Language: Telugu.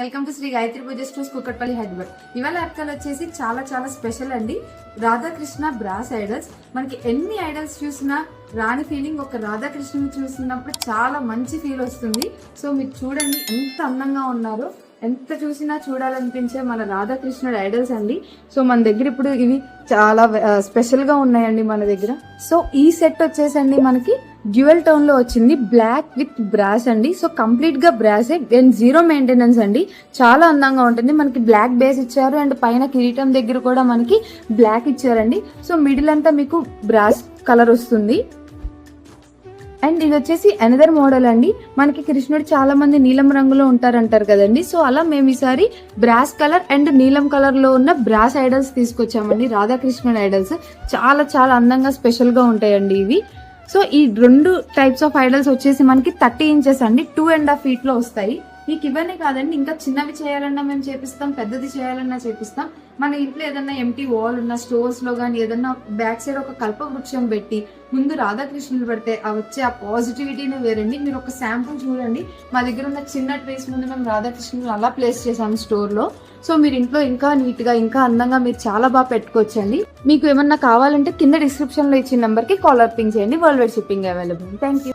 Welcome to Sri Gayatri Puja stores Kukatpally Hyderabad. ఇవాళ అర్కాలు వచ్చేసి చాలా చాలా స్పెషల్ అండి. Radhakrishna brass idols. మనకి ఎన్ని ఐడల్స్ చూసినా రాని ఫీలింగ్ ఒక రాధాకృష్ణని చూసినప్పుడు చాలా మంచి ఫీల్ వస్తుంది. సో మీరు చూడండి ఎంత అందంగా ఉన్నారో, ఎంత చూసినా చూడాలనిపించే మన రాధాకృష్ణుడు ఐడల్స్ అండి. సో మన దగ్గర ఇప్పుడు ఇవి చాలా స్పెషల్ గా ఉన్నాయండి మన దగ్గర. సో ఈ సెట్ వచ్చేసండి మనకి డ్యూయల్ టోన్ లో వచ్చింది, బ్లాక్ విత్ బ్రాస్ అండి. సో కంప్లీట్ గా బ్రాసే అండ్ జీరో మెయింటెనెన్స్ అండి. చాలా అందంగా ఉంటుంది. మనకి బ్లాక్ బేస్ ఇచ్చారు అండ్ పైన కిరీటం దగ్గర కూడా మనకి బ్లాక్ ఇచ్చారండి. సో మిడిల్ అంతా మీకు బ్రాస్ కలర్ వస్తుంది. అండ్ ఇది వచ్చేసి అనదర్ మోడల్ అండి. మనకి కృష్ణుడు చాలా మంది నీలం రంగులో ఉంటారంటారు కదండి. సో అలా మేము ఈసారి బ్రాస్ కలర్ అండ్ నీలం కలర్ లో ఉన్న బ్రాస్ ఐడల్స్ తీసుకొచ్చామండి. రాధాకృష్ణుడు ఐడల్స్ చాలా చాలా అందంగా స్పెషల్ గా ఉంటాయండి ఇవి. సో ఈ రెండు టైప్స్ ఆఫ్ ఐడల్స్ వచ్చేసి మనకి 30 ఇంచెస్ అండి, 2.5 feet లో వస్తాయి. మీకు ఇవన్నీ కాదండి, ఇంకా చిన్నవి చేయాలన్నా మేము చేపిస్తాం, పెద్దది చేయాలన్నా చేపిస్తాం. మన ఇంట్లో ఏదన్నా ఎంటీ వాల్ ఉన్న స్టోర్స్ లో కానీ ఏదన్నా బ్యాక్ సైడ్ ఒక కల్ప వృక్షం పెట్టి ముందు రాధాకృష్ణులు పెడితే వచ్చే ఆ పాజిటివిటీనే వేరండి. మీరు ఒక శాంపుల్ చూడండి. మా దగ్గర ఉన్న చిన్న ట్రేస్ ముందు మేము రాధాకృష్ణులు అలా ప్లేస్ చేసాము స్టోర్ లో. సో మీరు ఇంట్లో ఇంకా నీట్ గా ఇంకా అందంగా మీరు చాలా బాగా పెట్టుకోవచ్చండి. మీకు ఏమన్నా కావాలంటే కింద డిస్క్రిప్షన్ లో ఇచ్చిన నెంబర్ కి కాలర్ పింగ్ చేయండి. World wide shipping available. Thank you.